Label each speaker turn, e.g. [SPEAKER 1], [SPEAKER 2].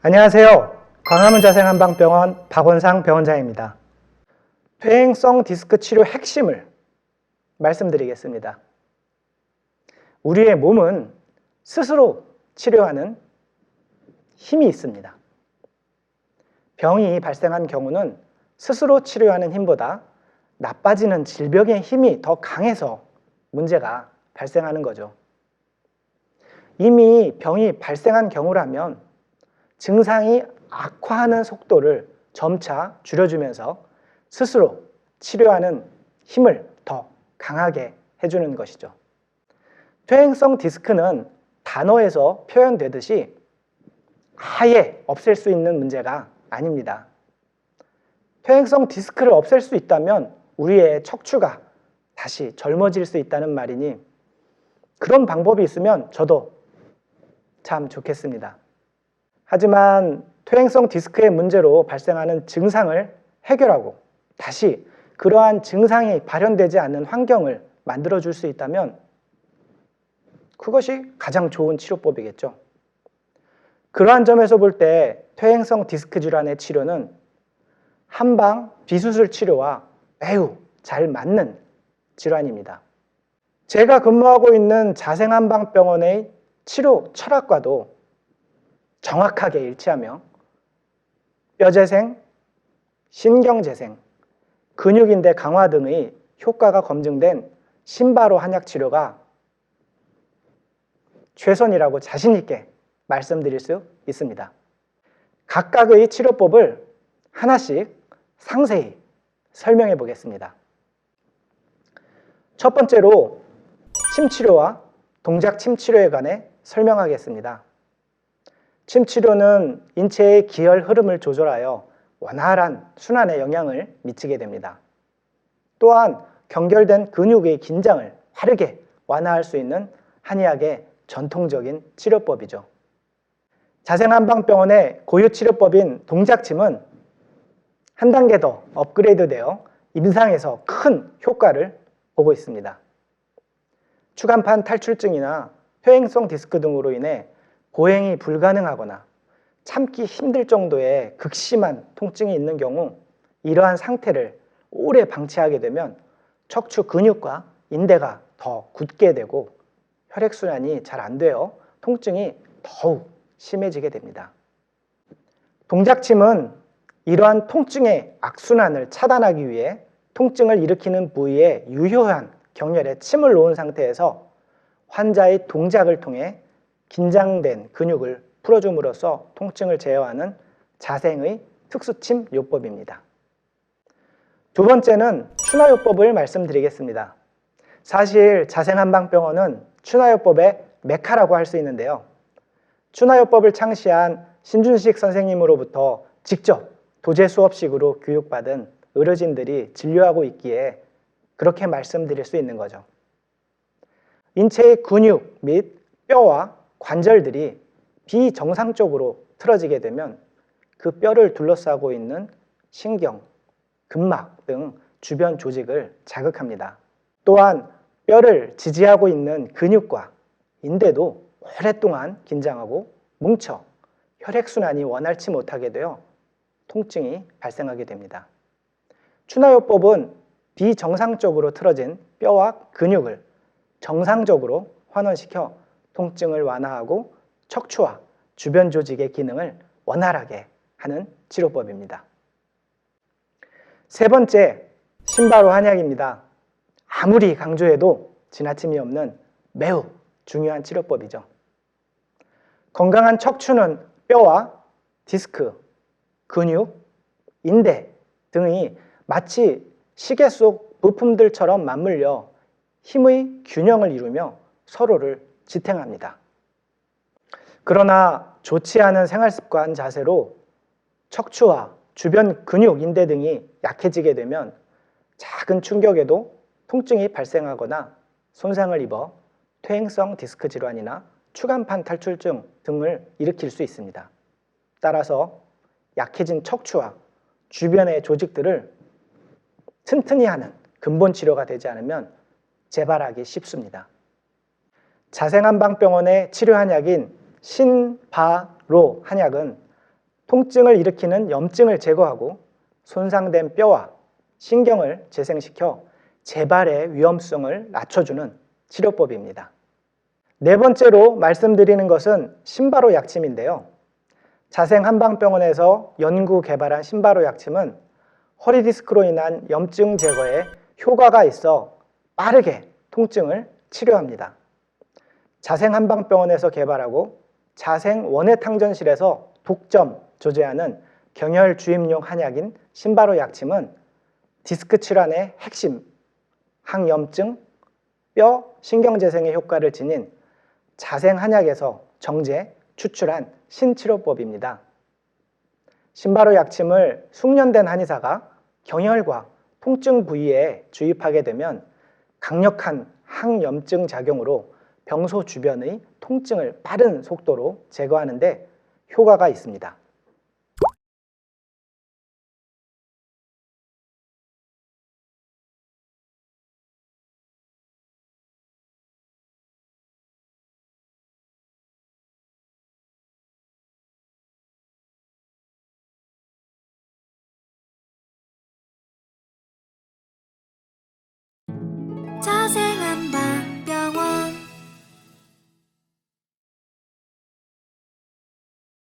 [SPEAKER 1] 안녕하세요. 광화문 자생한방병원 박원상 병원장입니다. 퇴행성 디스크 치료 핵심을 말씀드리겠습니다. 우리의 몸은 스스로 치료하는 힘이 있습니다. 병이 발생한 경우는 스스로 치료하는 힘보다 나빠지는 질병의 힘이 더 강해서 문제가 발생하는 거죠. 이미 병이 발생한 경우라면 증상이 악화하는 속도를 점차 줄여주면서 스스로 치료하는 힘을 더 강하게 해주는 것이죠. 퇴행성 디스크는 단어에서 표현되듯이 아예 없앨 수 있는 문제가 아닙니다. 퇴행성 디스크를 없앨 수 있다면 우리의 척추가 다시 젊어질 수 있다는 말이니 그런 방법이 있으면 저도 참 좋겠습니다. 하지만 퇴행성 디스크의 문제로 발생하는 증상을 해결하고 다시 그러한 증상이 발현되지 않는 환경을 만들어줄 수 있다면 그것이 가장 좋은 치료법이겠죠. 그러한 점에서 볼 때 퇴행성 디스크 질환의 치료는 한방 비수술 치료와 매우 잘 맞는 질환입니다. 제가 근무하고 있는 자생한방병원의 치료 철학과도 정확하게 일치하며 뼈재생, 신경재생, 근육인대 강화 등의 효과가 검증된 신바로 한약 치료가 최선이라고 자신 있게 말씀드릴 수 있습니다. 각각의 치료법을 하나씩 상세히 설명해 보겠습니다. 첫 번째로 침치료와 동작 침치료에 관해 설명하겠습니다. 침치료는 인체의 기혈 흐름을 조절하여 원활한 순환에 영향을 미치게 됩니다. 또한 경결된 근육의 긴장을 빠르게 완화할 수 있는 한의학의 전통적인 치료법이죠. 자생한방병원의 고유 치료법인 동작침은 한 단계 더 업그레이드되어 임상에서 큰 효과를 보고 있습니다. 추간판 탈출증이나 퇴행성 디스크 등으로 인해 보행이 불가능하거나 참기 힘들 정도의 극심한 통증이 있는 경우 이러한 상태를 오래 방치하게 되면 척추 근육과 인대가 더 굳게 되고 혈액순환이 잘 안 되어 통증이 더욱 심해지게 됩니다. 동작침은 이러한 통증의 악순환을 차단하기 위해 통증을 일으키는 부위에 유효한 경렬에 침을 놓은 상태에서 환자의 동작을 통해 긴장된 근육을 풀어줌으로써 통증을 제어하는 자생의 특수침 요법입니다. 두 번째는 추나요법을 말씀드리겠습니다. 사실 자생한방병원은 추나요법의 메카라고 할 수 있는데요. 추나요법을 창시한 신준식 선생님으로부터 직접 도제 수업식으로 교육받은 의료진들이 진료하고 있기에 그렇게 말씀드릴 수 있는 거죠. 인체의 근육 및 뼈와 관절들이 비정상적으로 틀어지게 되면 그 뼈를 둘러싸고 있는 신경, 근막 등 주변 조직을 자극합니다. 또한 뼈를 지지하고 있는 근육과 인대도 오랫동안 긴장하고 뭉쳐 혈액순환이 원활치 못하게 되어 통증이 발생하게 됩니다. 추나요법은 비정상적으로 틀어진 뼈와 근육을 정상적으로 환원시켜 통증을 완화하고 척추와 주변 조직의 기능을 원활하게 하는 치료법입니다. 세 번째, 신바로 한약입니다. 아무리 강조해도 지나침이 없는 매우 중요한 치료법이죠. 건강한 척추는 뼈와 디스크, 근육, 인대 등이 마치 시계 속 부품들처럼 맞물려 힘의 균형을 이루며 서로를 지탱합니다. 그러나 좋지 않은 생활습관 자세로 척추와 주변 근육, 인대 등이 약해지게 되면 작은 충격에도 통증이 발생하거나 손상을 입어 퇴행성 디스크 질환이나 추간판 탈출증 등을 일으킬 수 있습니다. 따라서 약해진 척추와 주변의 조직들을 튼튼히 하는 근본 치료가 되지 않으면 재발하기 쉽습니다. 자생한방병원의 치료 한약인 신바로 한약은 통증을 일으키는 염증을 제거하고 손상된 뼈와 신경을 재생시켜 재발의 위험성을 낮춰주는 치료법입니다. 네 번째로 말씀드리는 것은 신바로 약침인데요. 자생한방병원에서 연구 개발한 신바로 약침은 허리 디스크로 인한 염증 제거에 효과가 있어 빠르게 통증을 치료합니다. 자생한방병원에서 개발하고 자생원해탕전실에서 독점 조제하는 경혈 주입용 한약인 신바로 약침은 디스크 질환의 핵심, 항염증, 뼈, 신경재생의 효과를 지닌 자생한약에서 정제, 추출한 신치료법입니다. 신바로 약침을 숙련된 한의사가 경혈과 통증 부위에 주입하게 되면 강력한 항염증 작용으로 병소 주변의 통증을 빠른 속도로 제거하는 데 효과가 있습니다.
[SPEAKER 2] 자세